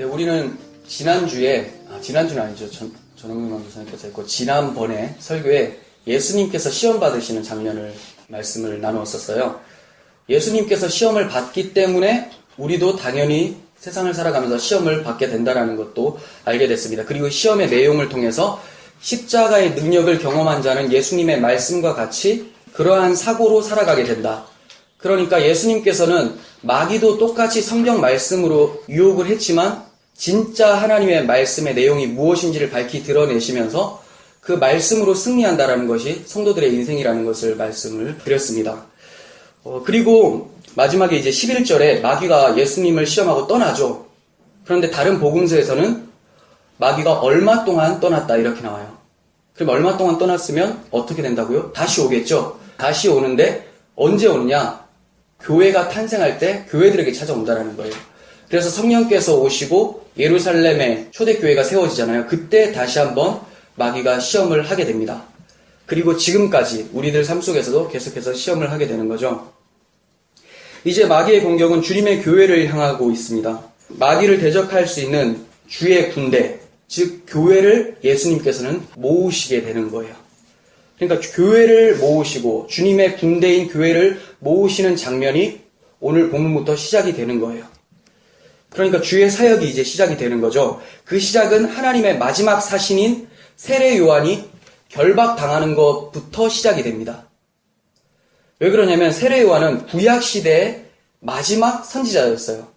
네, 우리는 지난주는 아니죠. 전홍민 목사님께서 했고, 지난번에 설교에 예수님께서 시험 받으시는 장면을 말씀을 나누었었어요. 예수님께서 시험을 받기 때문에 우리도 당연히 세상을 살아가면서 시험을 받게 된다는 것도 알게 됐습니다. 그리고 시험의 내용을 통해서 십자가의 능력을 경험한 자는 예수님의 말씀과 같이 그러한 사고로 살아가게 된다. 그러니까 예수님께서는 마귀도 똑같이 성경 말씀으로 유혹을 했지만 진짜 하나님의 말씀의 내용이 무엇인지를 밝히 드러내시면서 그 말씀으로 승리한다라는 것이 성도들의 인생이라는 것을 말씀을 드렸습니다. 그리고 마지막에 이제 11절에 마귀가 예수님을 시험하고 떠나죠. 그런데 다른 복음서에서는 마귀가 얼마 동안 떠났다 이렇게 나와요. 그럼 얼마 동안 떠났으면 어떻게 된다고요? 다시 오겠죠. 다시 오는데 언제 오느냐? 교회가 탄생할 때 교회들에게 찾아온다라는 거예요. 그래서 성령께서 오시고 예루살렘에 초대교회가 세워지잖아요. 그때 다시 한번 마귀가 시험을 하게 됩니다. 그리고 지금까지 우리들 삶 속에서도 계속해서 시험을 하게 되는 거죠. 이제 마귀의 공격은 주님의 교회를 향하고 있습니다. 마귀를 대적할 수 있는 주의 군대, 즉 교회를 예수님께서는 모으시게 되는 거예요. 그러니까 교회를 모으시고 주님의 군대인 교회를 모으시는 장면이 오늘 본문부터 시작이 되는 거예요. 그러니까 주의 사역이 이제 시작이 되는 거죠. 그 시작은 하나님의 마지막 사신인 세례 요한이 결박당하는 것부터 시작이 됩니다. 왜 그러냐면 세례 요한은 구약시대의 마지막 선지자였어요.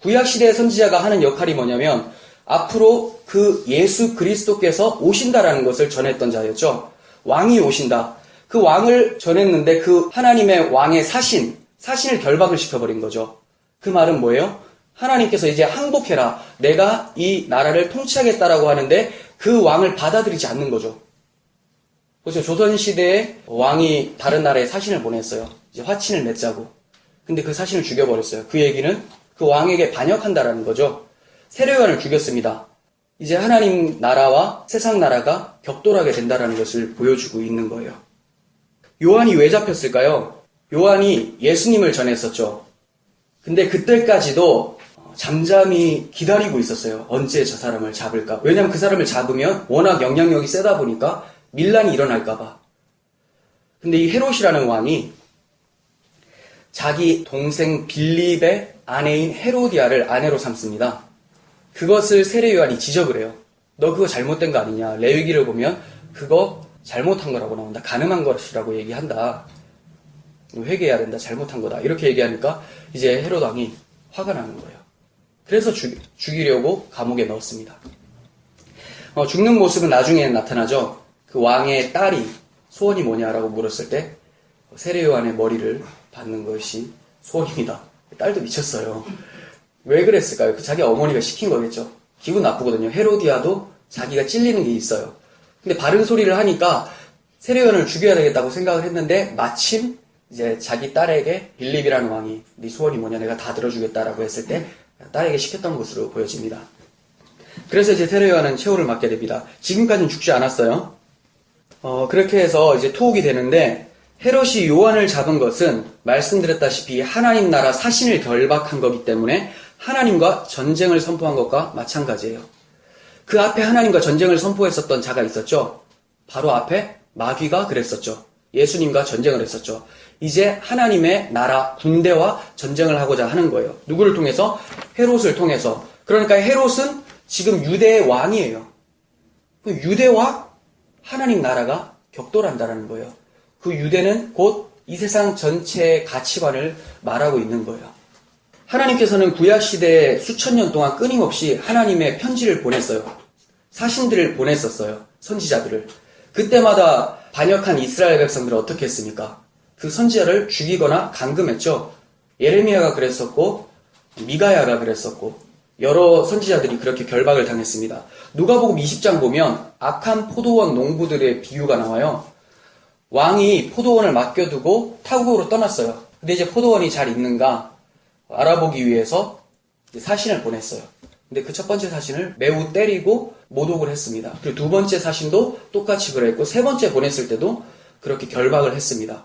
구약시대의 선지자가 하는 역할이 뭐냐면 앞으로 그 예수 그리스도께서 오신다라는 것을 전했던 자였죠. 왕이 오신다. 그 왕을 전했는데 그 하나님의 왕의 사신을 결박을 시켜버린 거죠. 그 말은 뭐예요? 하나님께서 이제 항복해라. 내가 이 나라를 통치하겠다라고 하는데 그 왕을 받아들이지 않는 거죠. 그래서 조선시대에 왕이 다른 나라에 사신을 보냈어요. 이제 화친을 맺자고. 근데 그 사신을 죽여버렸어요. 그 얘기는 그 왕에게 반역한다라는 거죠. 세례 요한을 죽였습니다. 이제 하나님 나라와 세상 나라가 격돌하게 된다라는 것을 보여주고 있는 거예요. 요한이 왜 잡혔을까요? 요한이 예수님을 전했었죠. 근데 그때까지도 잠잠히 기다리고 있었어요. 언제 저 사람을 잡을까? 왜냐하면 그 사람을 잡으면 워낙 영향력이 세다 보니까 밀란이 일어날까봐. 근데 이 헤롯이라는 왕이 자기 동생 빌립의 아내인 헤로디아를 아내로 삼습니다. 그것을 세례 요한이 지적을 해요. 너 그거 잘못된 거 아니냐. 레위기를 보면 그거 잘못한 거라고 나온다. 가늠한 것이라고 얘기한다. 회개해야 된다. 잘못한 거다. 이렇게 얘기하니까 이제 헤롯 왕이 화가 나는 거예요. 그래서 죽이려고 감옥에 넣었습니다. 죽는 모습은 나중에 나타나죠. 그 왕의 딸이 소원이 뭐냐라고 물었을 때 세례 요한의 머리를 받는 것이 소원입니다. 딸도 미쳤어요. 왜 그랬을까요? 자기 어머니가 시킨 거겠죠. 기분 나쁘거든요. 헤로디아도 자기가 찔리는 게 있어요. 근데 바른 소리를 하니까 세례 요한을 죽여야 되겠다고 생각을 했는데 마침 이제 자기 딸에게 빌립이라는 왕이 네 소원이 뭐냐 내가 다 들어주겠다라고 했을 때 딸에게 시켰던 것으로 보여집니다. 그래서 이제 세례 요한은 최후를 맞게 됩니다. 지금까지는 죽지 않았어요. 그렇게 해서 이제 투옥이 되는데 헤롯이 요한을 잡은 것은 말씀드렸다시피 하나님 나라 사신을 결박한 거기 때문에 하나님과 전쟁을 선포한 것과 마찬가지예요. 그 앞에 하나님과 전쟁을 선포했었던 자가 있었죠. 바로 앞에 마귀가 그랬었죠. 예수님과 전쟁을 했었죠. 이제 하나님의 나라 군대와 전쟁을 하고자 하는 거예요. 누구를 통해서? 헤롯을 통해서. 그러니까 헤롯은 지금 유대의 왕이에요. 그 유대와 하나님 나라가 격돌한다는 거예요. 그 유대는 곧 이 세상 전체의 가치관을 말하고 있는 거예요. 하나님께서는 구약시대에 수천 년 동안 끊임없이 하나님의 편지를 보냈어요. 사신들을 보냈었어요. 선지자들을. 그때마다 반역한 이스라엘 백성들은 어떻게 했습니까? 그 선지자를 죽이거나 감금했죠. 예레미야가 그랬었고 미가야가 그랬었고 여러 선지자들이 그렇게 결박을 당했습니다. 누가복음 20장 보면 악한 포도원 농부들의 비유가 나와요. 왕이 포도원을 맡겨두고 타국으로 떠났어요. 근데 이제 포도원이 잘 있는가 알아보기 위해서 사신을 보냈어요. 근데 그 첫 번째 사신을 매우 때리고 모독을 했습니다. 그리고 두 번째 사신도 똑같이 그랬고 세 번째 보냈을 때도 그렇게 결박을 했습니다.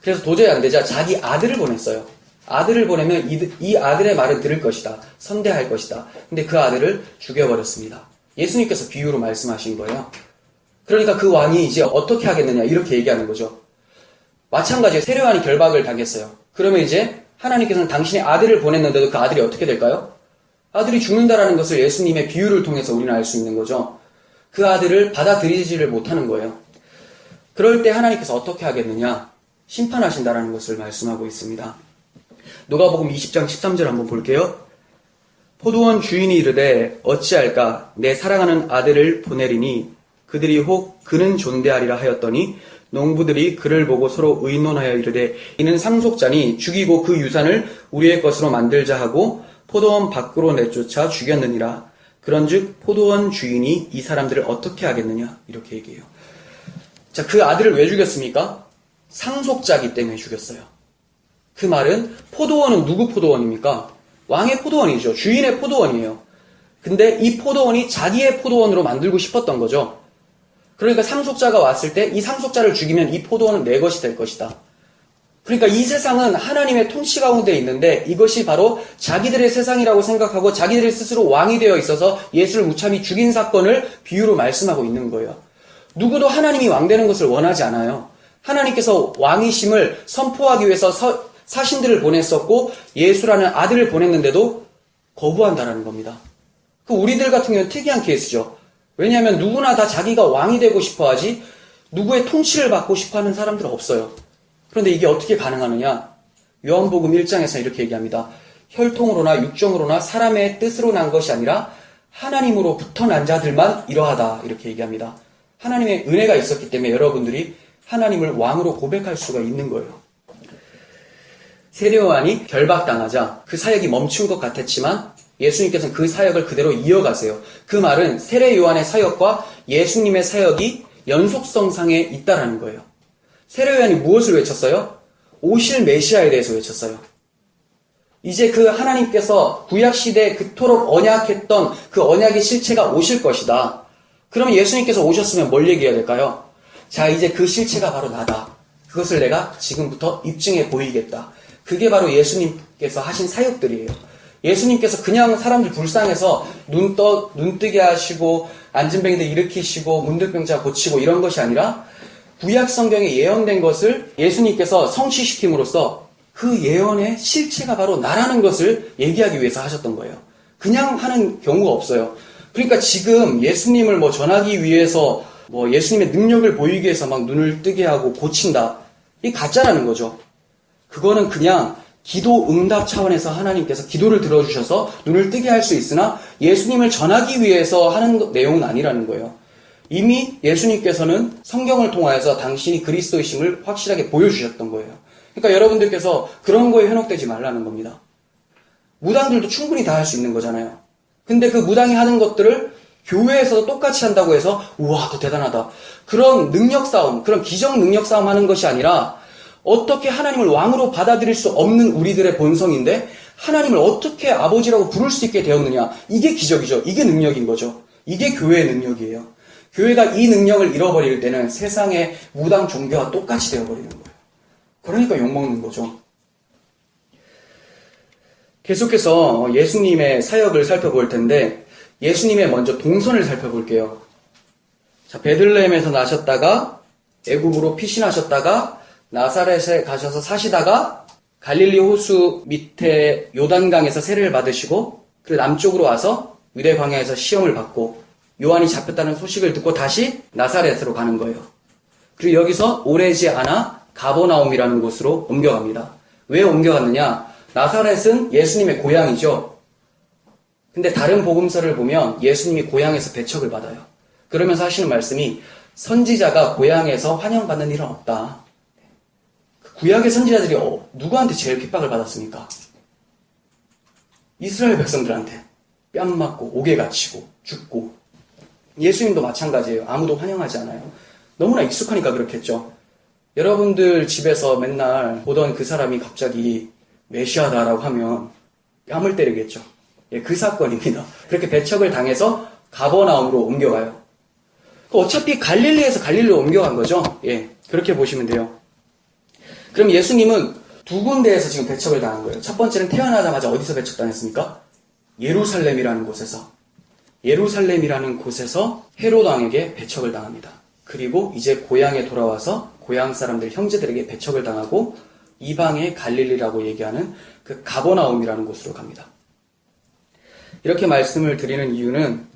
그래서 도저히 안 되자 자기 아들을 보냈어요. 아들을 보내면 이 아들의 말은 들을 것이다. 선대할 것이다. 근데 그 아들을 죽여버렸습니다. 예수님께서 비유로 말씀하신 거예요. 그러니까 그 왕이 이제 어떻게 하겠느냐 이렇게 얘기하는 거죠. 마찬가지로 세례요한이 결박을 당했어요. 그러면 이제 하나님께서는 당신의 아들을 보냈는데도 그 아들이 어떻게 될까요? 아들이 죽는다라는 것을 예수님의 비유를 통해서 우리는 알 수 있는 거죠. 그 아들을 받아들이지를 못하는 거예요. 그럴 때 하나님께서 어떻게 하겠느냐? 심판하신다라는 것을 말씀하고 있습니다. 누가복음 20장 13절 한번 볼게요. 포도원 주인이 이르되 어찌할까 내 사랑하는 아들을 보내리니 그들이 혹 그는 존대하리라 하였더니 농부들이 그를 보고 서로 의논하여 이르되 이는 상속자니 죽이고 그 유산을 우리의 것으로 만들자 하고 포도원 밖으로 내쫓아 죽였느니라. 그런즉 포도원 주인이 이 사람들을 어떻게 하겠느냐 이렇게 얘기해요. 자, 그 아들을 왜 죽였습니까? 상속자이기 때문에 죽였어요. 그 말은 포도원은 누구 포도원입니까? 왕의 포도원이죠. 주인의 포도원이에요. 근데 이 포도원이 자기의 포도원으로 만들고 싶었던 거죠. 그러니까 상속자가 왔을 때 이 상속자를 죽이면 이 포도원은 내 것이 될 것이다. 그러니까 이 세상은 하나님의 통치 가운데 있는데 이것이 바로 자기들의 세상이라고 생각하고 자기들이 스스로 왕이 되어 있어서 예수를 무참히 죽인 사건을 비유로 말씀하고 있는 거예요. 누구도 하나님이 왕 되는 것을 원하지 않아요. 하나님께서 왕이심을 선포하기 위해서 사신들을 보냈었고 예수라는 아들을 보냈는데도 거부한다라는 겁니다. 그 우리들 같은 경우는 특이한 케이스죠. 왜냐하면 누구나 다 자기가 왕이 되고 싶어 하지 누구의 통치를 받고 싶어 하는 사람들은 없어요. 그런데 이게 어떻게 가능하느냐? 요한복음 1장에서 이렇게 얘기합니다. 혈통으로나 육정으로나 사람의 뜻으로 난 것이 아니라 하나님으로부터 난 자들만 이러하다 이렇게 얘기합니다. 하나님의 은혜가 있었기 때문에 여러분들이 하나님을 왕으로 고백할 수가 있는 거예요. 세례요한이 결박당하자 그 사역이 멈춘 것 같았지만 예수님께서는 그 사역을 그대로 이어가세요. 그 말은 세례요한의 사역과 예수님의 사역이 연속성상에 있다라는 거예요. 세례요한이 무엇을 외쳤어요? 오실 메시아에 대해서 외쳤어요. 이제 그 하나님께서 구약시대에 그토록 언약했던 그 언약의 실체가 오실 것이다. 그러면 예수님께서 오셨으면 뭘 얘기해야 될까요? 자, 이제 그 실체가 바로 나다. 그것을 내가 지금부터 입증해 보이겠다. 그게 바로 예수님께서 하신 사역들이에요. 예수님께서 그냥 사람들 불쌍해서 눈 뜨게 하시고 안진뱅이들 일으키시고 문득병자 고치고 이런 것이 아니라 구약 성경에 예언된 것을 예수님께서 성취시킴으로써 그 예언의 실체가 바로 나라는 것을 얘기하기 위해서 하셨던 거예요. 그냥 하는 경우가 없어요. 그러니까 지금 예수님을 전하기 위해서 예수님의 능력을 보이기 위해서 막 눈을 뜨게 하고 고친다. 이 가짜라는 거죠. 그거는 그냥 기도 응답 차원에서 하나님께서 기도를 들어주셔서 눈을 뜨게 할 수 있으나 예수님을 전하기 위해서 하는 내용은 아니라는 거예요. 이미 예수님께서는 성경을 통하여서 당신이 그리스도이심을 확실하게 보여주셨던 거예요. 그러니까 여러분들께서 그런 거에 현혹되지 말라는 겁니다. 무당들도 충분히 다 할 수 있는 거잖아요. 근데 그 무당이 하는 것들을 교회에서도 똑같이 한다고 해서 우와 더 대단하다. 그런 능력 싸움, 그런 기적 능력 싸움 하는 것이 아니라 어떻게 하나님을 왕으로 받아들일 수 없는 우리들의 본성인데 하나님을 어떻게 아버지라고 부를 수 있게 되었느냐. 이게 기적이죠. 이게 능력인 거죠. 이게 교회의 능력이에요. 교회가 이 능력을 잃어버릴 때는 세상의 무당 종교와 똑같이 되어버리는 거예요. 그러니까 욕먹는 거죠. 계속해서 예수님의 사역을 살펴볼 텐데 예수님의 먼저 동선을 살펴볼게요. 자, 베들레헴에서 나셨다가 애굽으로 피신하셨다가 나사렛에 가셔서 사시다가 갈릴리 호수 밑에 요단강에서 세례를 받으시고 그 남쪽으로 와서 유대 광야에서 시험을 받고 요한이 잡혔다는 소식을 듣고 다시 나사렛으로 가는 거예요. 그리고 여기서 오래지 않아 가버나움이라는 곳으로 옮겨갑니다. 왜 옮겨갔느냐? 나사렛은 예수님의 고향이죠. 근데 다른 복음서를 보면 예수님이 고향에서 배척을 받아요. 그러면서 하시는 말씀이 선지자가 고향에서 환영받는 일은 없다. 구약의 선지자들이 누구한테 제일 핍박을 받았습니까? 이스라엘 백성들한테 뺨 맞고 옥에 갇히고 죽고. 예수님도 마찬가지예요. 아무도 환영하지 않아요. 너무나 익숙하니까 그렇겠죠. 여러분들 집에서 맨날 보던 그 사람이 갑자기 메시아다라고 하면 뺨을 때리겠죠. 예, 그 사건입니다. 그렇게 배척을 당해서 가버나움으로 옮겨가요. 어차피 갈릴리에서 갈릴리로 옮겨간 거죠. 예, 그렇게 보시면 돼요. 그럼 예수님은 두 군데에서 지금 배척을 당한 거예요. 첫 번째는 태어나자마자 어디서 배척당했습니까? 예루살렘이라는 곳에서. 예루살렘이라는 곳에서 헤롯 왕에게 배척을 당합니다. 그리고 이제 고향에 돌아와서 고향 사람들, 형제들에게 배척을 당하고 이방의 갈릴리라고 얘기하는 그 가버나움이라는 곳으로 갑니다. 이렇게 말씀을 드리는 이유는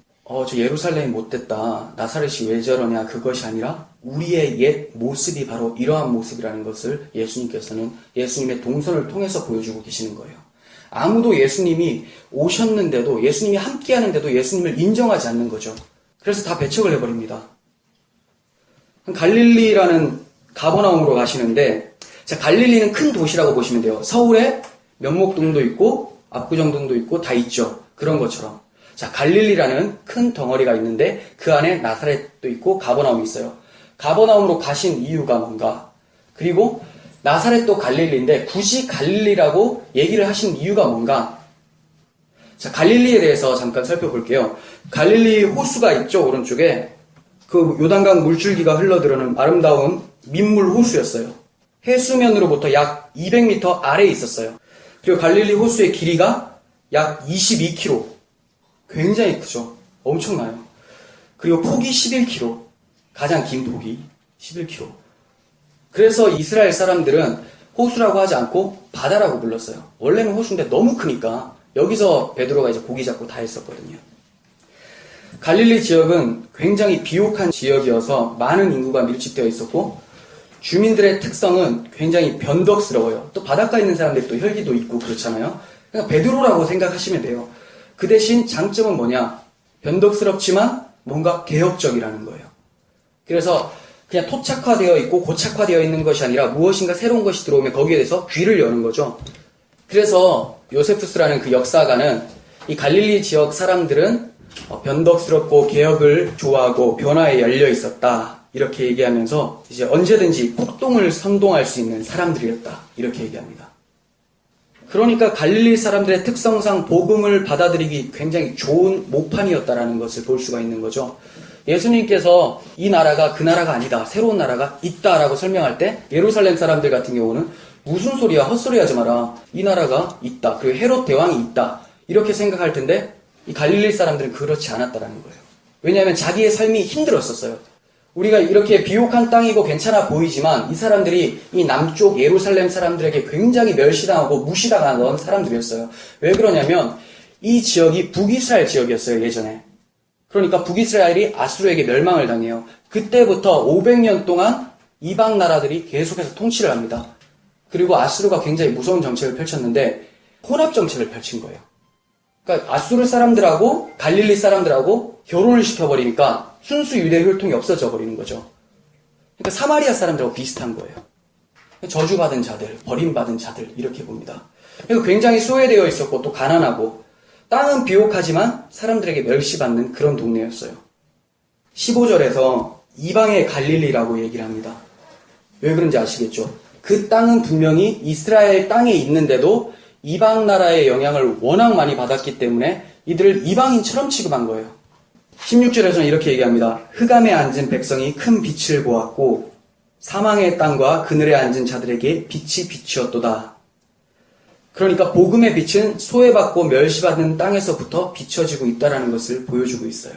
저 예루살렘이 못됐다. 나사렛이 왜 저러냐. 그것이 아니라 우리의 옛 모습이 바로 이러한 모습이라는 것을 예수님께서는 예수님의 동선을 통해서 보여주고 계시는 거예요. 아무도 예수님이 오셨는데도 예수님이 함께하는데도 예수님을 인정하지 않는 거죠. 그래서 다 배척을 해버립니다. 갈릴리라는 가버나움으로 가시는데 자, 갈릴리는 큰 도시라고 보시면 돼요. 서울에 면목동도 있고 압구정동도 있고 다 있죠. 그런 것처럼. 자, 갈릴리라는 큰 덩어리가 있는데 그 안에 나사렛도 있고 가버나움이 있어요. 가버나움으로 가신 이유가 뭔가? 그리고 나사렛도 갈릴리인데 굳이 갈릴리라고 얘기를 하신 이유가 뭔가? 자, 갈릴리에 대해서 잠깐 살펴볼게요. 갈릴리 호수가 있죠, 오른쪽에. 그 요단강 물줄기가 흘러들어오는 아름다운 민물 호수였어요. 해수면으로부터 약 200m 아래에 있었어요. 그리고 갈릴리 호수의 길이가 약 22km. 굉장히 크죠. 엄청나요. 그리고 폭이 11km. 가장 긴 폭이 11km. 그래서 이스라엘 사람들은 호수라고 하지 않고 바다라고 불렀어요. 원래는 호수인데 너무 크니까 여기서 베드로가 이제 고기 잡고 다 했었거든요. 갈릴리 지역은 굉장히 비옥한 지역이어서 많은 인구가 밀집되어 있었고 주민들의 특성은 굉장히 변덕스러워요. 또 바닷가에 있는 사람들이 또 혈기도 있고 그렇잖아요. 그러니까 베드로라고 생각하시면 돼요. 그 대신 장점은 뭐냐? 변덕스럽지만 뭔가 개혁적이라는 거예요. 그래서 그냥 토착화되어 있고 고착화되어 있는 것이 아니라 무엇인가 새로운 것이 들어오면 거기에 대해서 귀를 여는 거죠. 그래서 요세푸스라는 그 역사가는 이 갈릴리 지역 사람들은 변덕스럽고 개혁을 좋아하고 변화에 열려 있었다. 이렇게 얘기하면서 이제 언제든지 폭동을 선동할 수 있는 사람들이었다. 이렇게 얘기합니다. 그러니까 갈릴리 사람들의 특성상 복음을 받아들이기 굉장히 좋은 모판이었다라는 것을 볼 수가 있는 거죠. 예수님께서 이 나라가 그 나라가 아니다. 새로운 나라가 있다라고 설명할 때 예루살렘 사람들 같은 경우는 무슨 소리야? 헛소리 하지 마라. 이 나라가 있다. 그리고 헤롯 대왕이 있다. 이렇게 생각할 텐데 이 갈릴리 사람들은 그렇지 않았다라는 거예요. 왜냐하면 자기의 삶이 힘들었었어요. 우리가 이렇게 비옥한 땅이고 괜찮아 보이지만 이 사람들이 이 남쪽 예루살렘 사람들에게 굉장히 멸시당하고 무시당하던 사람들이었어요. 왜 그러냐면 이 지역이 북이스라엘 지역이었어요. 예전에. 그러니까 북이스라엘이 아수르에게 멸망을 당해요. 그때부터 500년 동안 이방 나라들이 계속해서 통치를 합니다. 그리고 아수르가 굉장히 무서운 정책을 펼쳤는데 혼합 정책을 펼친 거예요. 그러니까 아수르 사람들하고 갈릴리 사람들하고 결혼을 시켜버리니까 순수 유대 혈통이 없어져 버리는 거죠. 그러니까 사마리아 사람들하고 비슷한 거예요. 저주받은 자들, 버림받은 자들 이렇게 봅니다. 그리고 굉장히 소외되어 있었고 또 가난하고 땅은 비옥하지만 사람들에게 멸시받는 그런 동네였어요. 15절에서 이방의 갈릴리라고 얘기를 합니다. 왜 그런지 아시겠죠? 그 땅은 분명히 이스라엘 땅에 있는데도 이방 나라의 영향을 워낙 많이 받았기 때문에 이들을 이방인처럼 취급한 거예요. 16절에서는 이렇게 얘기합니다. 흑암에 앉은 백성이 큰 빛을 보았고 사망의 땅과 그늘에 앉은 자들에게 빛이 비추었도다. 그러니까 복음의 빛은 소외받고 멸시받는 땅에서부터 비춰지고 있다는 것을 보여주고 있어요.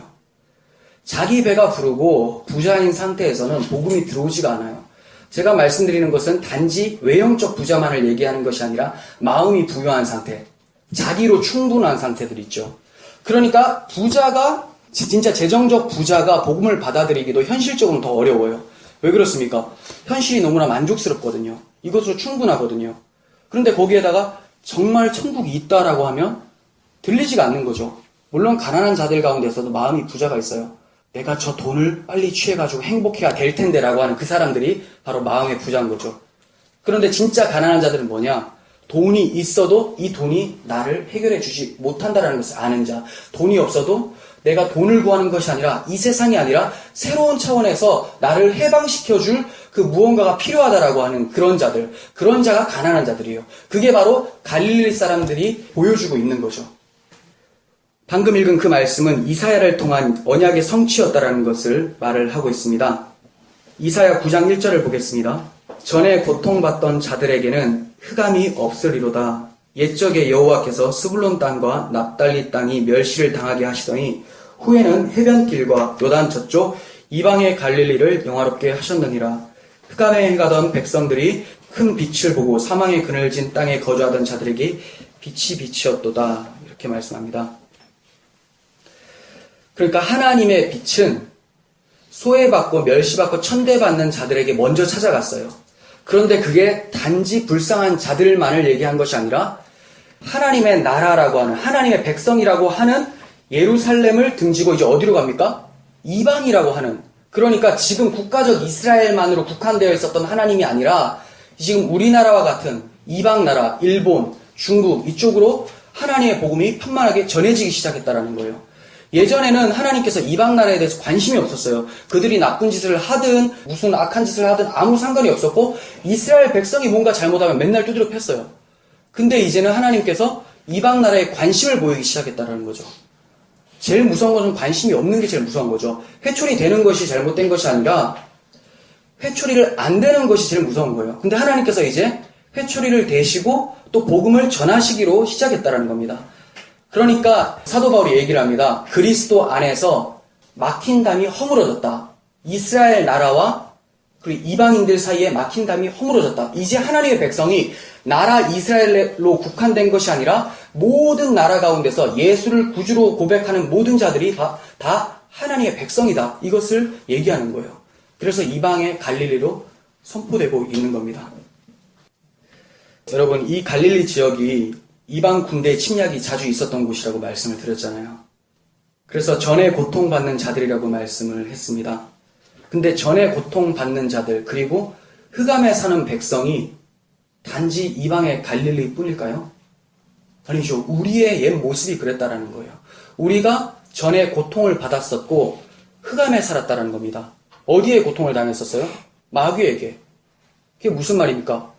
자기 배가 부르고 부자인 상태에서는 복음이 들어오지가 않아요. 제가 말씀드리는 것은 단지 외형적 부자만을 얘기하는 것이 아니라 마음이 부유한 상태, 자기로 충분한 상태들 있죠. 그러니까 부자가 진짜 재정적 부자가 복음을 받아들이기도 현실적으로 더 어려워요. 왜 그렇습니까? 현실이 너무나 만족스럽거든요. 이것으로 충분하거든요. 그런데 거기에다가 정말 천국이 있다라고 하면 들리지가 않는 거죠. 물론 가난한 자들 가운데서도 마음이 부자가 있어요. 내가 저 돈을 빨리 취해가지고 행복해야 될 텐데 라고 하는 그 사람들이 바로 마음의 부자인 거죠. 그런데 진짜 가난한 자들은 뭐냐? 돈이 있어도 이 돈이 나를 해결해 주지 못한다는 것을 아는 자. 돈이 없어도 내가 돈을 구하는 것이 아니라 이 세상이 아니라 새로운 차원에서 나를 해방시켜줄 그 무언가가 필요하다라고 하는 그런 자들. 그런 자가 가난한 자들이에요. 그게 바로 갈릴리 사람들이 보여주고 있는 거죠. 방금 읽은 그 말씀은 이사야를 통한 언약의 성취였다라는 것을 말을 하고 있습니다. 이사야 9장 1절을 보겠습니다. 전에 고통받던 자들에게는 흑암이 없으리로다. 옛적에 여호와께서 스불론 땅과 납달리 땅이 멸시를 당하게 하시더니 후에는 해변길과 요단 저쪽 이방의 갈릴리를 영화롭게 하셨느니라. 흑암에 행하던 백성들이 큰 빛을 보고 사망의 그늘진 땅에 거주하던 자들에게 빛이 빛이었도다. 이렇게 말씀합니다. 그러니까 하나님의 빛은 소외받고 멸시받고 천대받는 자들에게 먼저 찾아갔어요. 그런데 그게 단지 불쌍한 자들만을 얘기한 것이 아니라 하나님의 나라라고 하는, 하나님의 백성이라고 하는 예루살렘을 등지고 이제 어디로 갑니까? 이방이라고 하는, 그러니까 지금 국가적 이스라엘만으로 국한되어 있었던 하나님이 아니라 지금 우리나라와 같은 이방 나라, 일본, 중국 이쪽으로 하나님의 복음이 편만하게 전해지기 시작했다라는 거예요. 예전에는 하나님께서 이방 나라에 대해서 관심이 없었어요. 그들이 나쁜 짓을 하든 무슨 악한 짓을 하든 아무 상관이 없었고 이스라엘 백성이 뭔가 잘못하면 맨날 두드려 팼어요. 근데 이제는 하나님께서 이방 나라에 관심을 보이기 시작했다는 거죠. 제일 무서운 것은 관심이 없는 게 제일 무서운 거죠. 회초리 되는 것이 잘못된 것이 아니라 회초리를 안 되는 것이 제일 무서운 거예요. 근데 하나님께서 이제 회초리를 대시고 또 복음을 전하시기로 시작했다는 겁니다. 그러니까 사도 바울이 얘기를 합니다. 그리스도 안에서 막힌 담이 허물어졌다. 이스라엘 나라와 그리고 이방인들 사이에 막힌 담이 허물어졌다. 이제 하나님의 백성이 나라 이스라엘로 국한된 것이 아니라 모든 나라 가운데서 예수를 구주로 고백하는 모든 자들이 다 하나님의 백성이다. 이것을 얘기하는 거예요. 그래서 이방의 갈릴리로 선포되고 있는 겁니다. 여러분, 이 갈릴리 지역이 이방 군대 침략이 자주 있었던 곳이라고 말씀을 드렸잖아요. 그래서 전에 고통받는 자들이라고 말씀을 했습니다. 근데 전에 고통받는 자들 그리고 흑암에 사는 백성이 단지 이방의 갈릴리 뿐일까요? 아니죠. 우리의 옛 모습이 그랬다라는 거예요. 우리가 전에 고통을 받았었고 흑암에 살았다라는 겁니다. 어디에 고통을 당했었어요? 마귀에게. 그게 무슨 말입니까?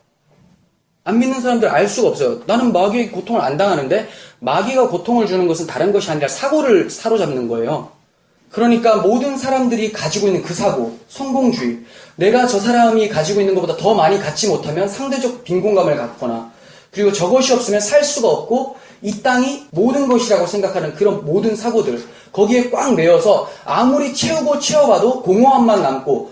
안 믿는 사람들 알 수가 없어요. 나는 마귀에게 고통을 안 당하는데 마귀가 고통을 주는 것은 다른 것이 아니라 사고를 사로잡는 거예요. 그러니까 모든 사람들이 가지고 있는 그 사고, 성공주의, 내가 저 사람이 가지고 있는 것보다 더 많이 갖지 못하면 상대적 빈곤감을 갖거나 그리고 저것이 없으면 살 수가 없고 이 땅이 모든 것이라고 생각하는 그런 모든 사고들 거기에 꽉 매여서 아무리 채우고 채워봐도 공허함만 남고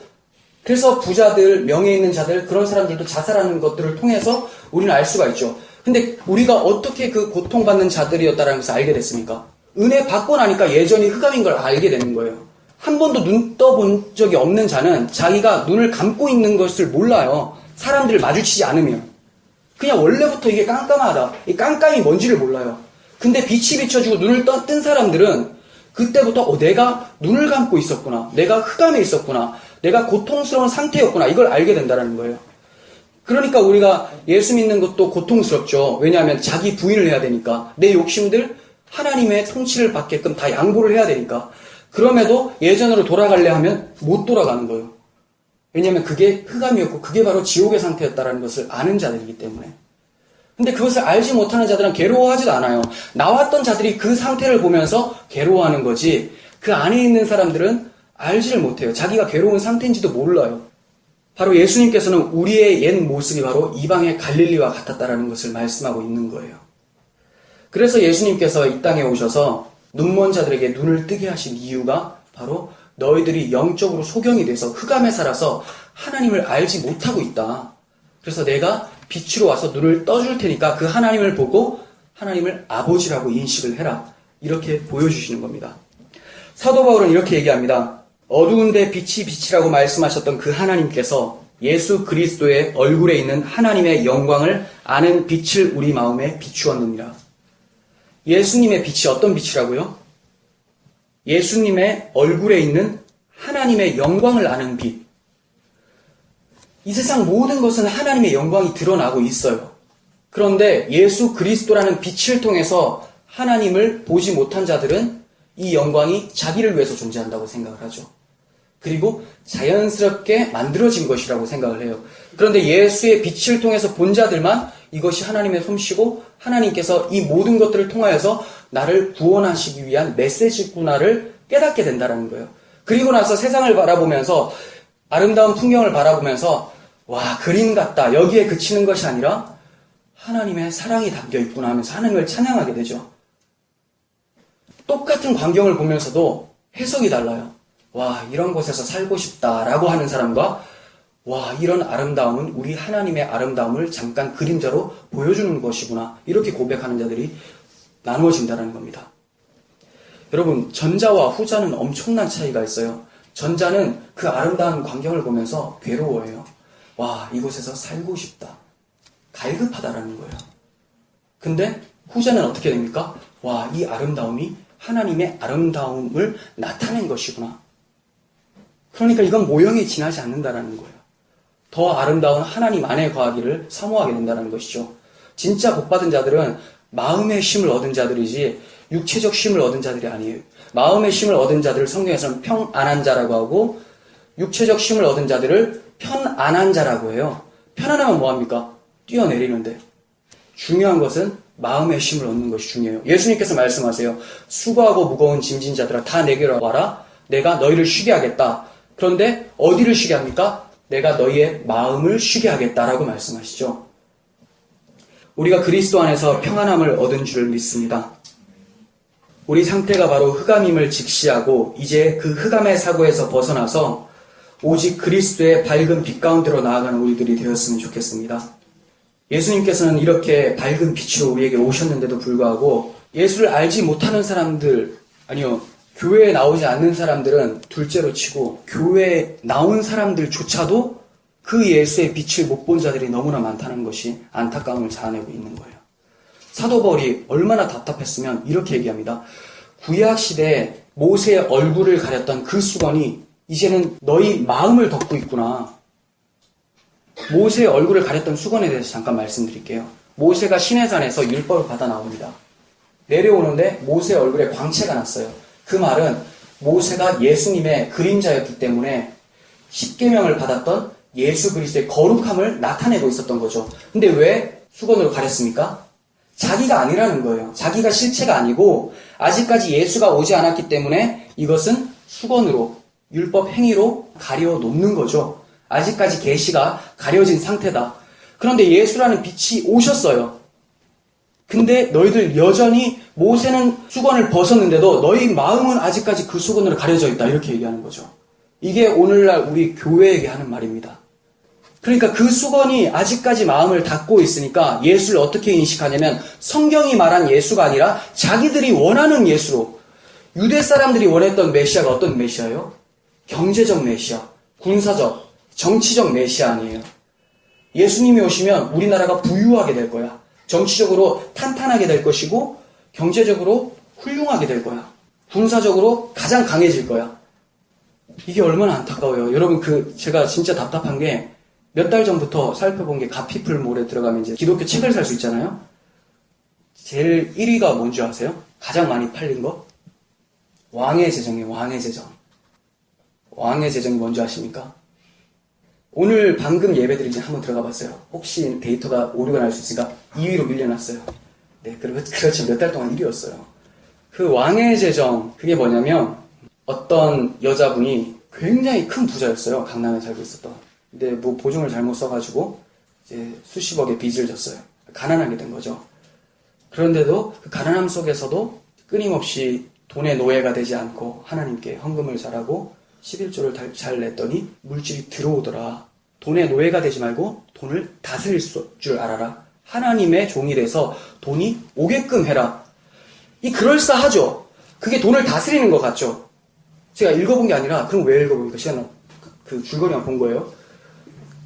그래서 부자들, 명예 있는 자들 그런 사람들도 자살하는 것들을 통해서 우리는 알 수가 있죠. 근데 우리가 어떻게 그 고통받는 자들이었다는 것을 알게 됐습니까? 은혜 받고 나니까 예전이 흑암인 걸 알게 되는 거예요. 한 번도 눈 떠본 적이 없는 자는 자기가 눈을 감고 있는 것을 몰라요. 사람들을 마주치지 않으면. 그냥 원래부터 이게 깜깜하다. 이 깜깜이 뭔지를 몰라요. 근데 빛이 비춰지고 눈을 뜬 사람들은 그때부터 내가 눈을 감고 있었구나. 내가 흑암에 있었구나. 내가 고통스러운 상태였구나. 이걸 알게 된다는 거예요. 그러니까 우리가 예수 믿는 것도 고통스럽죠. 왜냐하면 자기 부인을 해야 되니까. 내 욕심들 하나님의 통치를 받게끔 다 양보를 해야 되니까. 그럼에도 예전으로 돌아갈래 하면 못 돌아가는 거예요. 왜냐하면 그게 흑암이었고 그게 바로 지옥의 상태였다는 것을 아는 자들이기 때문에. 근데 그것을 알지 못하는 자들은 괴로워하지도 않아요. 나왔던 자들이 그 상태를 보면서 괴로워하는 거지 그 안에 있는 사람들은 알지를 못해요. 자기가 괴로운 상태인지도 몰라요. 바로 예수님께서는 우리의 옛 모습이 바로 이방의 갈릴리와 같았다는 것을 말씀하고 있는 거예요. 그래서 예수님께서 이 땅에 오셔서 눈먼 자들에게 눈을 뜨게 하신 이유가 바로 너희들이 영적으로 소경이 돼서 흑암에 살아서 하나님을 알지 못하고 있다. 그래서 내가 빛으로 와서 눈을 떠줄 테니까 그 하나님을 보고 하나님을 아버지라고 인식을 해라. 이렇게 보여주시는 겁니다. 사도 바울은 이렇게 얘기합니다. 어두운데 빛이 빛이라고 말씀하셨던 그 하나님께서 예수 그리스도의 얼굴에 있는 하나님의 영광을 아는 빛을 우리 마음에 비추었느니라. 예수님의 빛이 어떤 빛이라고요? 예수님의 얼굴에 있는 하나님의 영광을 아는 빛. 이 세상 모든 것은 하나님의 영광이 드러나고 있어요. 그런데 예수 그리스도라는 빛을 통해서 하나님을 보지 못한 자들은 이 영광이 자기를 위해서 존재한다고 생각을 하죠. 그리고 자연스럽게 만들어진 것이라고 생각을 해요. 그런데 예수의 빛을 통해서 본 자들만 이것이 하나님의 솜씨고 하나님께서 이 모든 것들을 통하여서 나를 구원하시기 위한 메시지구나를 깨닫게 된다는 거예요. 그리고 나서 세상을 바라보면서 아름다운 풍경을 바라보면서 와, 그림 같다. 여기에 그치는 것이 아니라 하나님의 사랑이 담겨 있구나 하면서 하나님을 찬양하게 되죠. 똑같은 광경을 보면서도 해석이 달라요. 와, 이런 곳에서 살고 싶다라고 하는 사람과 와, 이런 아름다움은 우리 하나님의 아름다움을 잠깐 그림자로 보여주는 것이구나. 이렇게 고백하는 자들이 나누어진다는 겁니다. 여러분, 전자와 후자는 엄청난 차이가 있어요. 전자는 그 아름다운 광경을 보면서 괴로워해요. 와, 이곳에서 살고 싶다. 갈급하다라는 거예요. 근데 후자는 어떻게 됩니까? 와, 이 아름다움이 하나님의 아름다움을 나타낸 것이구나. 그러니까 이건 모형이 지나지 않는다라는 거예요. 더 아름다운 하나님 안에 거하기를 사모하게 된다는 것이죠. 진짜 복받은 자들은 마음의 쉼을 얻은 자들이지 육체적 쉼을 얻은 자들이 아니에요. 마음의 쉼을 얻은 자들을 성경에서는 평안한 자라고 하고 육체적 쉼을 얻은 자들을 편안한 자라고 해요. 편안하면 뭐합니까? 뛰어내리는데. 중요한 것은 마음의 쉼을 얻는 것이 중요해요. 예수님께서 말씀하세요. 수고하고 무거운 짐진 자들아 다 내게로 와라. 내가 너희를 쉬게 하겠다. 그런데 어디를 쉬게 합니까? 내가 너희의 마음을 쉬게 하겠다라고 말씀하시죠. 우리가 그리스도 안에서 평안함을 얻은 줄 믿습니다. 우리 상태가 바로 흑암임을 직시하고 이제 그 흑암의 사고에서 벗어나서 오직 그리스도의 밝은 빛 가운데로 나아가는 우리들이 되었으면 좋겠습니다. 예수님께서는 이렇게 밝은 빛으로 우리에게 오셨는데도 불구하고 예수를 알지 못하는 사람들, 아니요, 교회에 나오지 않는 사람들은 둘째로 치고 교회에 나온 사람들조차도 그 예수의 빛을 못 본 자들이 너무나 많다는 것이 안타까움을 자아내고 있는 거예요. 사도 바울이 얼마나 답답했으면 이렇게 얘기합니다. 구약시대에 모세의 얼굴을 가렸던 그 수건이 이제는 너희 마음을 덮고 있구나. 모세의 얼굴을 가렸던 수건에 대해서 잠깐 말씀드릴게요. 모세가 시내산에서 율법을 받아 나옵니다. 내려오는데 모세의 얼굴에 광채가 났어요. 그 말은 모세가 예수님의 그림자였기 때문에 십계명을 받았던 예수 그리스도의 거룩함을 나타내고 있었던 거죠. 근데 왜 수건으로 가렸습니까? 자기가 아니라는 거예요. 자기가 실체가 아니고 아직까지 예수가 오지 않았기 때문에 이것은 수건으로 율법 행위로 가려 놓는 거죠. 아직까지 계시가 가려진 상태다. 그런데 예수라는 빛이 오셨어요. 근데 너희들 여전히 모세는 수건을 벗었는데도 너희 마음은 아직까지 그 수건으로 가려져 있다. 이렇게 얘기하는 거죠. 이게 오늘날 우리 교회에게 하는 말입니다. 그러니까 그 수건이 아직까지 마음을 닫고 있으니까 예수를 어떻게 인식하냐면 성경이 말한 예수가 아니라 자기들이 원하는 예수로. 유대 사람들이 원했던 메시아가 어떤 메시아예요? 경제적 메시아, 군사적, 정치적 메시아 아니에요. 예수님이 오시면 우리나라가 부유하게 될 거야. 정치적으로 탄탄하게 될 것이고 경제적으로 훌륭하게 될 거야. 군사적으로 가장 강해질 거야. 이게 얼마나 안타까워요. 여러분, 제가 진짜 답답한 게 몇 달 전부터 살펴본 게 가피플몰에 들어가면 이제 기독교 책을 살 수 있잖아요. 제일 1위가 뭔지 아세요? 가장 많이 팔린 거? 왕의 제정이에요. 왕의 제정. 왕의 제정이 뭔지 아십니까? 오늘 방금 예배드리지 한번 들어가 봤어요. 혹시 데이터가 오류가 날 수 있으니까 2위로 밀려났어요. 네, 그렇죠. 몇 달 동안 1위였어요. 그 왕의 제정, 그게 뭐냐면 어떤 여자분이 굉장히 큰 부자였어요. 강남에 살고 있었던. 근데 뭐 보증을 잘못 써가지고 이제 수십억의 빚을 졌어요. 가난하게 된 거죠. 그런데도 그 가난함 속에서도 끊임없이 돈의 노예가 되지 않고 하나님께 헌금을 잘하고 11조를 잘 냈더니 물질이 들어오더라. 돈의 노예가 되지 말고 돈을 다스릴 줄 알아라. 하나님의 종이 돼서 돈이 오게끔 해라. 이 그럴싸하죠. 그게 돈을 다스리는 것 같죠. 제가 읽어본 게 아니라 그럼 왜 읽어보니까 시간 그 줄거리만 본 거예요.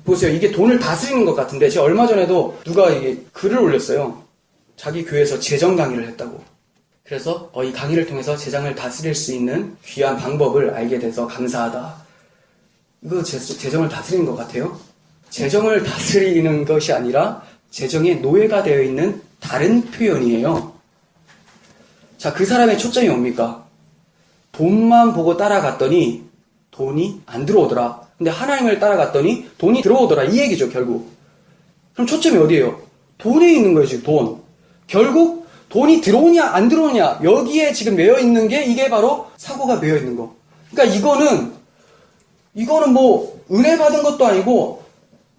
보세요. 이게 돈을 다스리는 것 같은데 제가 얼마 전에도 누가 이게 글을 올렸어요. 자기 교회에서 재정 강의를 했다고. 그래서 이 강의를 통해서 재정을 다스릴 수 있는 귀한 방법을 알게 돼서 감사하다. 이거 재정을 다스리는 것 같아요? 재정을 다스리는 것이 아니라 재정의 노예가 되어 있는 다른 표현이에요. 자, 그 사람의 초점이 뭡니까? 돈만 보고 따라갔더니 돈이 안 들어오더라. 근데 하나님을 따라갔더니 돈이 들어오더라. 이 얘기죠, 결국. 그럼 초점이 어디예요? 돈에 있는 거예요, 지금 돈. 결국 돈이 들어오냐 안 들어오냐 여기에 지금 매여 있는 게 이게 바로 사고가 매여 있는 거. 그러니까 이거는 뭐 은혜 받은 것도 아니고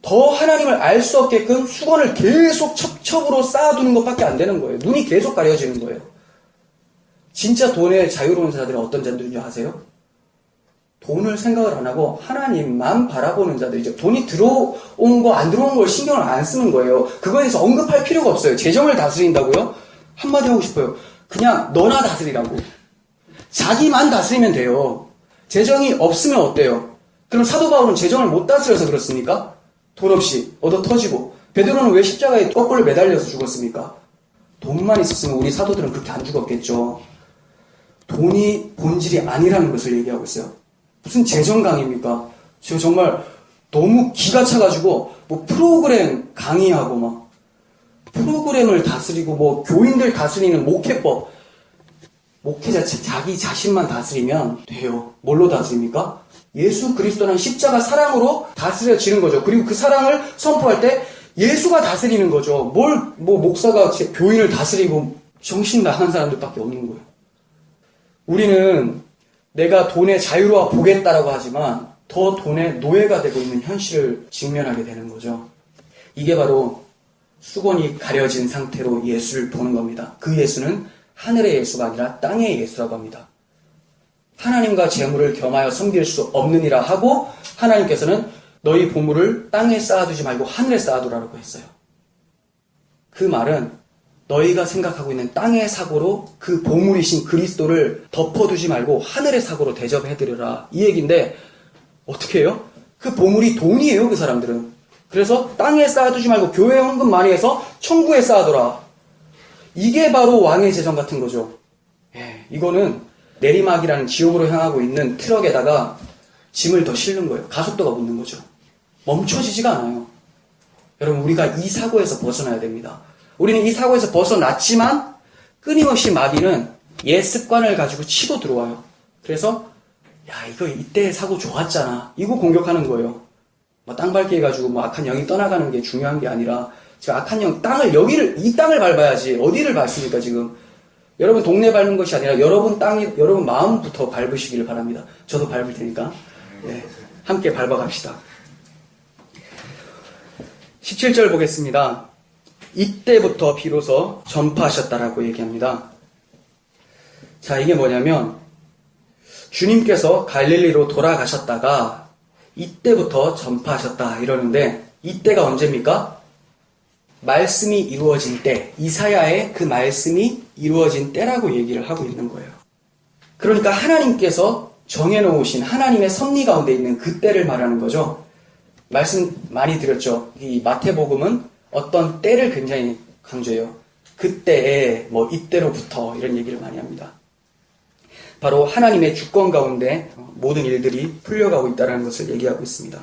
더 하나님을 알 수 없게끔 수건을 계속 첩첩으로 쌓아두는 것밖에 안 되는 거예요. 눈이 계속 가려지는 거예요. 진짜 돈에 자유로운 자들은 어떤 자들인지 아세요? 돈을 생각을 안 하고 하나님만 바라보는 자들이죠. 돈이 들어온 거 안 들어온 걸 신경을 안 쓰는 거예요. 그거에 대해서 언급할 필요가 없어요. 재정을 다스린다고요? 한마디 하고 싶어요. 그냥 너나 다스리라고. 자기만 다스리면 돼요. 재정이 없으면 어때요? 그럼 사도 바울은 재정을 못 다스려서 그렇습니까? 돈 없이 얻어 터지고. 베드로는 왜 십자가에 거꾸로 매달려서 죽었습니까? 돈만 있었으면 우리 사도들은 그렇게 안 죽었겠죠. 돈이 본질이 아니라는 것을 얘기하고 있어요. 무슨 재정 강의입니까? 지금 정말 너무 기가 차가지고 뭐 프로그램 강의하고 막 프로그램을 다스리고 뭐 교인들 다스리는 목회법. 목회자 자기 자신만 다스리면 돼요. 뭘로 다스립니까? 예수 그리스도는 십자가 사랑으로 다스려지는 거죠. 그리고 그 사랑을 선포할 때 예수가 다스리는 거죠. 뭐 목사가 교인을 다스리고 정신 나간 사람들밖에 없는 거예요. 우리는 내가 돈에 자유로워 보겠다라고 하지만 더 돈의 노예가 되고 있는 현실을 직면하게 되는 거죠. 이게 바로 수건이 가려진 상태로 예수를 보는 겁니다. 그 예수는 하늘의 예수가 아니라 땅의 예수라고 합니다. 하나님과 재물을 겸하여 섬길 수 없느니라 하고 하나님께서는 너희 보물을 땅에 쌓아두지 말고 하늘에 쌓아두라고 했어요. 그 말은 너희가 생각하고 있는 땅의 사고로 그 보물이신 그리스도를 덮어두지 말고 하늘의 사고로 대접해드려라. 이 얘기인데 어떻게 해요? 그 보물이 돈이에요, 그 사람들은. 그래서 땅에 쌓아두지 말고 교회 헌금 많이 해서 천국에 쌓아둬라. 이게 바로 왕의 재정 같은 거죠. 이거는 내리막이라는 지옥으로 향하고 있는 트럭에다가 짐을 더 실는 거예요. 가속도가 붙는 거죠. 멈춰지지가 않아요. 여러분, 우리가 이 사고에서 벗어나야 됩니다. 우리는 이 사고에서 벗어났지만 끊임없이 마귀는 옛 습관을 가지고 치고 들어와요. 그래서 이거 이때 사고 좋았잖아. 이거 공격하는 거예요. 뭐 땅 밟기 해가지고 뭐 악한 영이 떠나가는 게 중요한 게 아니라 지금 악한 영 이 땅을 밟아야지. 어디를 밟습니까 지금? 여러분 동네 밟는 것이 아니라 여러분 마음부터 밟으시기를 바랍니다. 저도 밟을 테니까 함께 밟아갑시다. 17절 보겠습니다. 이때부터 비로소 전파하셨다라고 얘기합니다. 자, 이게 뭐냐면 주님께서 갈릴리로 돌아가셨다가 이때부터 전파하셨다 이러는데 이때가 언제입니까? 말씀이 이루어진 때, 이사야의 그 말씀이 이루어진 때라고 얘기를 하고 있는 거예요. 그러니까 하나님께서 정해놓으신 하나님의 섭리 가운데 있는 그 때를 말하는 거죠. 말씀 많이 드렸죠. 이 마태복음은 어떤 때를 굉장히 강조해요. 그때에 뭐 이때로부터 이런 얘기를 많이 합니다. 바로 하나님의 주권 가운데 모든 일들이 풀려가고 있다는 것을 얘기하고 있습니다.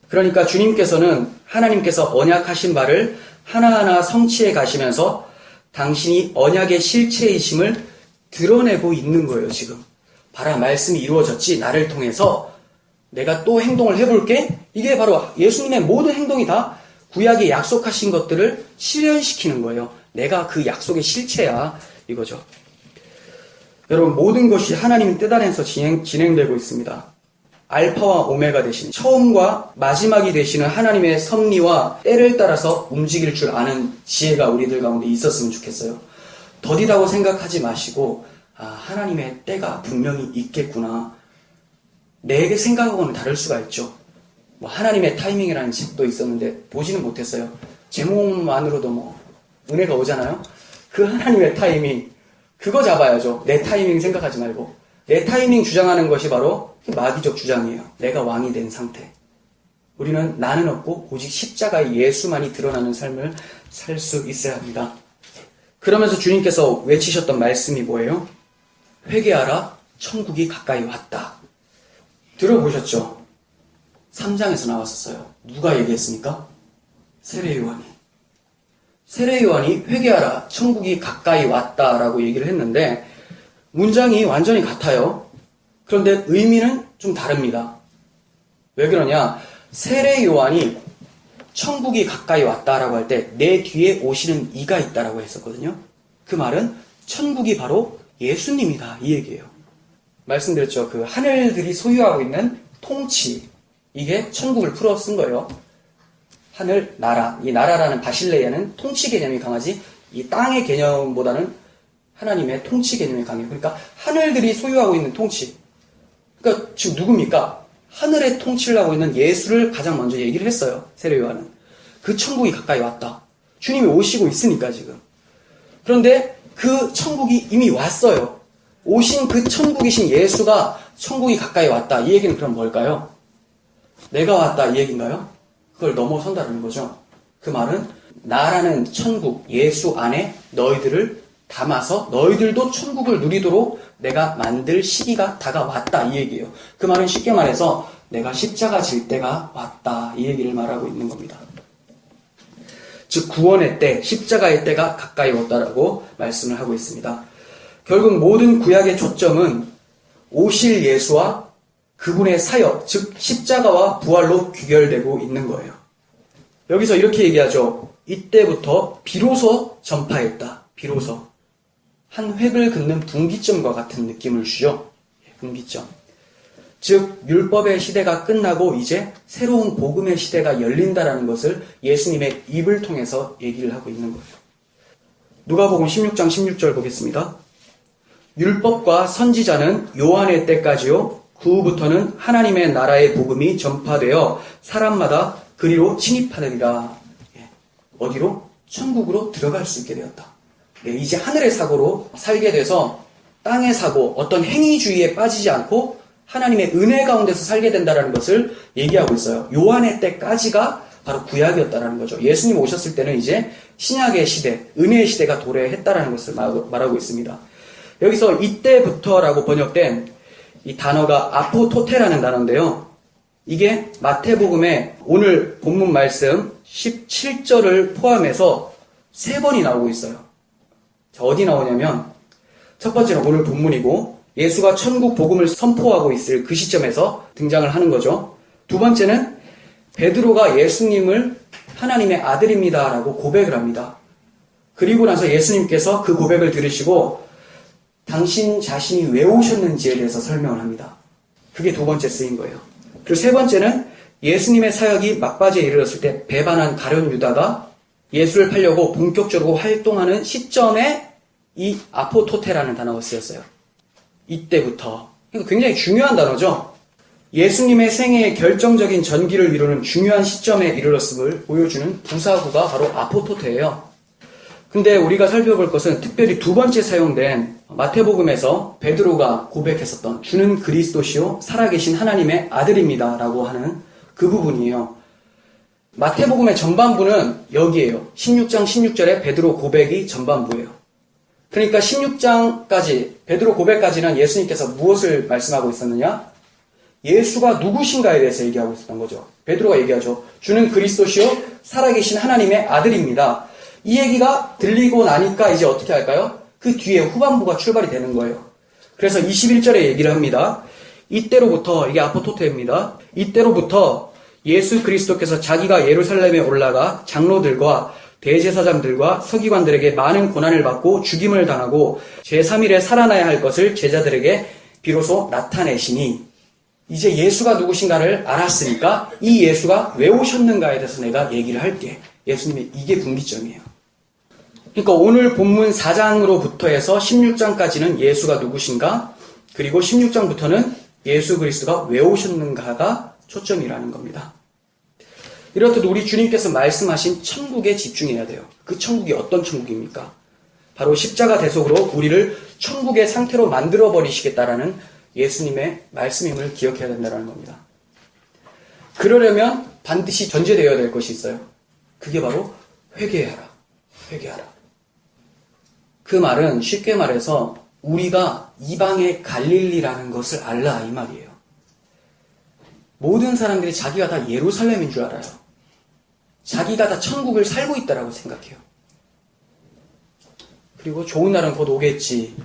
그러니까 주님께서는 하나님께서 언약하신 바를 하나하나 성취해 가시면서 당신이 언약의 실체이심을 드러내고 있는 거예요, 지금. 봐라, 말씀이 이루어졌지, 나를 통해서 내가 또 행동을 해볼게. 이게 바로 예수님의 모든 행동이 다 구약에 약속하신 것들을 실현시키는 거예요. 내가 그 약속의 실체야, 이거죠. 여러분, 모든 것이 하나님의 뜻 안에서 진행되고 있습니다. 알파와 오메가 되신 처음과 마지막이 되시는 하나님의 섭리와 때를 따라서 움직일 줄 아는 지혜가 우리들 가운데 있었으면 좋겠어요. 더디다고 생각하지 마시고 하나님의 때가 분명히 있겠구나. 내 생각하고는 다를 수가 있죠. 뭐 하나님의 타이밍이라는 책도 있었는데 보지는 못했어요. 제목만으로도 은혜가 오잖아요. 그 하나님의 타이밍, 그거 잡아야죠. 내 타이밍 생각하지 말고. 내 타이밍 주장하는 것이 바로 마귀적 주장이에요. 내가 왕이 된 상태. 우리는 나는 없고 오직 십자가의 예수만이 드러나는 삶을 살 수 있어야 합니다. 그러면서 주님께서 외치셨던 말씀이 뭐예요? 회개하라, 천국이 가까이 왔다. 들어보셨죠? 3장에서 나왔었어요. 누가 얘기했습니까? 세례요한이. 세례요한이 회개하라, 천국이 가까이 왔다라고 얘기를 했는데 문장이 완전히 같아요. 그런데 의미는 좀 다릅니다. 왜 그러냐? 세례요한이 천국이 가까이 왔다라고 할 때 내 뒤에 오시는 이가 있다라고 했었거든요. 그 말은 천국이 바로 예수님이다, 이 얘기예요. 말씀드렸죠. 그 하늘들이 소유하고 있는 통치, 이게 천국을 풀어 쓴 거예요. 하늘, 나라. 이 나라라는 바실레이아는 통치 개념이 강하지 이 땅의 개념보다는 하나님의 통치 개념이 강해요. 그러니까 하늘들이 소유하고 있는 통치. 그러니까 지금 누굽니까? 하늘의 통치를 하고 있는 예수를 가장 먼저 얘기를 했어요. 세례 요한은. 그 천국이 가까이 왔다. 주님이 오시고 있으니까 지금. 그런데 그 천국이 이미 왔어요. 오신 그 천국이신 예수가 천국이 가까이 왔다. 이 얘기는 그럼 뭘까요? 내가 왔다 이 얘기인가요? 그걸 넘어선다는 거죠. 그 말은 나라는 천국, 예수 안에 너희들을 담아서 너희들도 천국을 누리도록 내가 만들 시기가 다가왔다 이 얘기예요. 그 말은 쉽게 말해서 내가 십자가 질 때가 왔다 이 얘기를 말하고 있는 겁니다. 즉 구원의 때, 십자가의 때가 가까이 왔다라고 말씀을 하고 있습니다. 결국 모든 구약의 초점은 오실 예수와 그분의 사역, 즉 십자가와 부활로 귀결되고 있는 거예요. 여기서 이렇게 얘기하죠. 이때부터 비로소 전파했다. 비로소. 한 획을 긋는 분기점과 같은 느낌을 주죠. 분기점. 즉 율법의 시대가 끝나고 이제 새로운 복음의 시대가 열린다라는 것을 예수님의 입을 통해서 얘기를 하고 있는 거예요. 누가복음 16장 16절 보겠습니다. 율법과 선지자는 요한의 때까지요. 그 후부터는 하나님의 나라의 복음이 전파되어 사람마다 그리로 침입하느니라. 어디로? 천국으로 들어갈 수 있게 되었다. 이제 하늘의 사고로 살게 돼서 땅의 사고, 어떤 행위주의에 빠지지 않고 하나님의 은혜 가운데서 살게 된다는 것을 얘기하고 있어요. 요한의 때까지가 바로 구약이었다는 거죠. 예수님 오셨을 때는 이제 신약의 시대, 은혜의 시대가 도래했다는 것을 말하고 있습니다. 여기서 이때부터라고 번역된 이 단어가 아포토테라는 단어인데요. 이게 마태복음의 오늘 본문 말씀 17절을 포함해서 3번이 나오고 있어요. 자, 어디 나오냐면 첫 번째는 오늘 본문이고 예수가 천국 복음을 선포하고 있을 그 시점에서 등장을 하는 거죠. 두 번째는 베드로가 예수님을 하나님의 아들입니다라고 고백을 합니다. 그리고 나서 예수님께서 그 고백을 들으시고 당신 자신이 왜 오셨는지에 대해서 설명을 합니다. 그게 두 번째 쓰인 거예요. 그리고 세 번째는 예수님의 사역이 막바지에 이르렀을 때 배반한 가룟 유다가 예수를 팔려고 본격적으로 활동하는 시점에 이 아포토테라는 단어가 쓰였어요. 이때부터. 그러니까 굉장히 중요한 단어죠. 예수님의 생애의 결정적인 전기를 이루는 중요한 시점에 이르렀음을 보여주는 부사구가 바로 아포토테예요. 근데 우리가 살펴볼 것은 특별히 두 번째 사용된 마태복음에서 베드로가 고백했었던 주는 그리스도시요 살아계신 하나님의 아들입니다 라고 하는 그 부분이에요. 마태복음의 전반부는 여기에요. 16장 16절에 베드로 고백이 전반부예요. 그러니까 16장까지 베드로 고백까지는 예수님께서 무엇을 말씀하고 있었느냐? 예수가 누구신가에 대해서 얘기하고 있었던 거죠. 베드로가 얘기하죠. 주는 그리스도시요 살아계신 하나님의 아들입니다. 이 얘기가 들리고 나니까 이제 어떻게 할까요? 그 뒤에 후반부가 출발이 되는 거예요. 그래서 21절에 얘기를 합니다. 이때로부터, 이게 아포토테입니다. 이때로부터 예수 그리스도께서 자기가 예루살렘에 올라가 장로들과 대제사장들과 서기관들에게 많은 고난을 받고 죽임을 당하고 제3일에 살아나야 할 것을 제자들에게 비로소 나타내시니 이제 예수가 누구신가를 알았으니까 이 예수가 왜 오셨는가에 대해서 내가 얘기를 할게. 예수님의 이게 분기점이에요. 그러니까 오늘 본문 4장으로부터 해서 16장까지는 예수가 누구신가, 그리고 16장부터는 예수 그리스도가 왜 오셨는가가 초점이라는 겁니다. 이렇듯 우리 주님께서 말씀하신 천국에 집중해야 돼요. 그 천국이 어떤 천국입니까? 바로 십자가 대속으로 우리를 천국의 상태로 만들어버리시겠다라는 예수님의 말씀임을 기억해야 된다는 겁니다. 그러려면 반드시 전제되어야 될 것이 있어요. 그게 바로 회개하라. 회개하라. 그 말은 쉽게 말해서 우리가 이방의 갈릴리라는 것을 알라 이 말이에요. 모든 사람들이 자기가 다 예루살렘인 줄 알아요. 자기가 다 천국을 살고 있다라고 생각해요. 그리고 좋은 날은 곧 오겠지.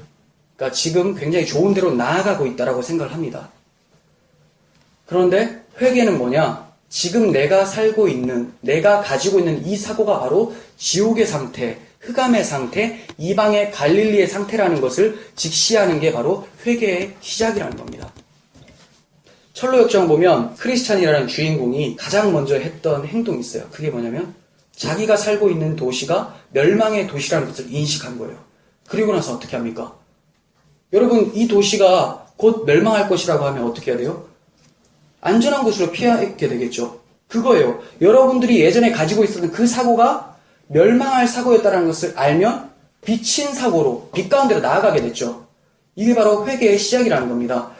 그러니까 지금 굉장히 좋은 데로 나아가고 있다라고 생각을 합니다. 그런데 회개는 뭐냐? 지금 내가 살고 있는, 내가 가지고 있는 이 사고가 바로 지옥의 상태, 흑암의 상태, 이방의 갈릴리의 상태라는 것을 직시하는 게 바로 회개의 시작이라는 겁니다. 철로 역정 보면 크리스찬이라는 주인공이 가장 먼저 했던 행동이 있어요. 그게 뭐냐면 자기가 살고 있는 도시가 멸망의 도시라는 것을 인식한 거예요. 그리고 나서 어떻게 합니까? 여러분, 이 도시가 곧 멸망할 것이라고 하면 어떻게 해야 돼요? 안전한 곳으로 피하게 되겠죠. 그거예요. 여러분들이 예전에 가지고 있었던 그 사고가 멸망할 사고였다는 것을 알면 비친 사고로 빛 가운데로 나아가게 됐죠. 이게 바로 회개의 시작이라는 겁니다.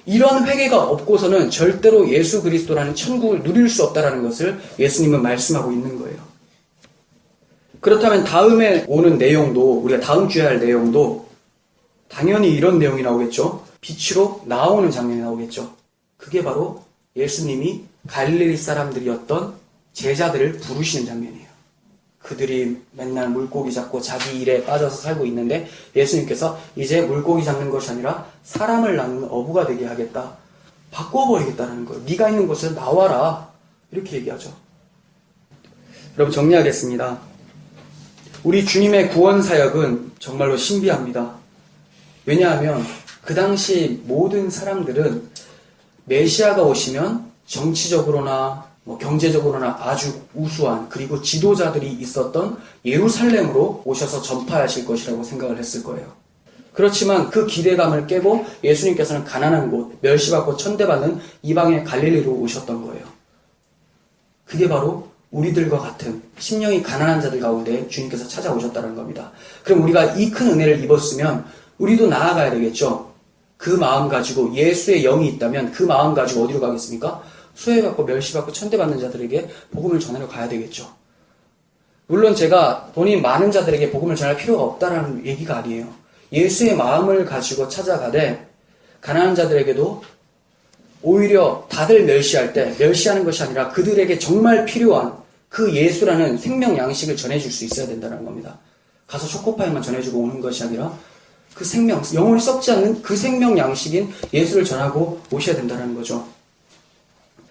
이런 회개가 없고서는 절대로 예수 그리스도라는 천국을 누릴 수 없다는 것을 예수님은 말씀하고 있는 거예요. 그렇다면 다음에 오는 내용도, 우리가 다음 주에 할 내용도 당연히 이런 내용이 나오겠죠. 빛으로 나오는 장면이 나오겠죠. 그게 바로 예수님이 갈릴리 사람들이었던 제자들을 부르시는 장면이에요. 그들이 맨날 물고기 잡고 자기 일에 빠져서 살고 있는데 예수님께서 이제 물고기 잡는 것이 아니라 사람을 낳는 어부가 되게 하겠다. 바꿔버리겠다는 거예요. 네가 있는 곳에 나와라. 이렇게 얘기하죠. 여러분, 정리하겠습니다. 우리 주님의 구원 사역은 정말로 신비합니다. 왜냐하면 그 당시 모든 사람들은 메시아가 오시면 정치적으로나 경제적으로나 아주 우수한, 그리고 지도자들이 있었던 예루살렘으로 오셔서 전파하실 것이라고 생각을 했을 거예요. 그렇지만 그 기대감을 깨고 예수님께서는 가난한 곳, 멸시받고 천대받는 이방의 갈릴리로 오셨던 거예요. 그게 바로 우리들과 같은 심령이 가난한 자들 가운데 주님께서 찾아오셨다는 겁니다. 그럼 우리가 이 큰 은혜를 입었으면 우리도 나아가야 되겠죠. 그 마음 가지고, 예수의 영이 있다면 그 마음 가지고 어디로 가겠습니까? 수혜받고 멸시받고 천대받는 자들에게 복음을 전하러 가야 되겠죠. 물론 제가 돈이 많은 자들에게 복음을 전할 필요가 없다는 얘기가 아니에요. 예수의 마음을 가지고 찾아가되 가난한 자들에게도 오히려 다들 멸시할 때 멸시하는 것이 아니라 그들에게 정말 필요한 그 예수라는 생명 양식을 전해줄 수 있어야 된다는 겁니다. 가서 초코파이만 전해주고 오는 것이 아니라 그 생명, 영원히 썩지 않는 그 생명 양식인 예수를 전하고 오셔야 된다는 거죠.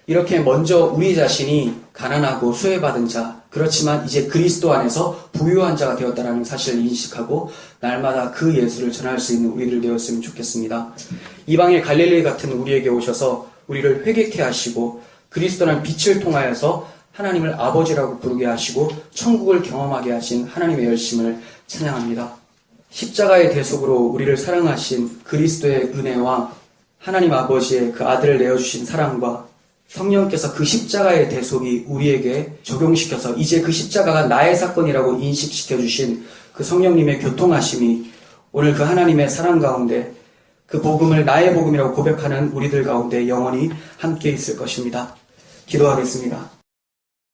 이렇게 먼저 우리 자신이 가난하고 수혜받은 자, 그렇지만 이제 그리스도 안에서 부유한 자가 되었다는 사실을 인식하고 날마다 그 예수를 전할 수 있는 우리들 되었으면 좋겠습니다. 이방의 갈릴리 같은 우리에게 오셔서 우리를 회개케 하시고 그리스도라는 빛을 통하여서 하나님을 아버지라고 부르게 하시고 천국을 경험하게 하신 하나님의 열심을 찬양합니다. 십자가의 대속으로 우리를 사랑하신 그리스도의 은혜와 하나님 아버지의 그 아들을 내어주신 사랑과 성령께서 그 십자가의 대속이 우리에게 적용시켜서 이제 그 십자가가 나의 사건이라고 인식시켜주신 그 성령님의 교통하심이 오늘 그 하나님의 사랑 가운데 그 복음을 나의 복음이라고 고백하는 우리들 가운데 영원히 함께 있을 것입니다. 기도하겠습니다.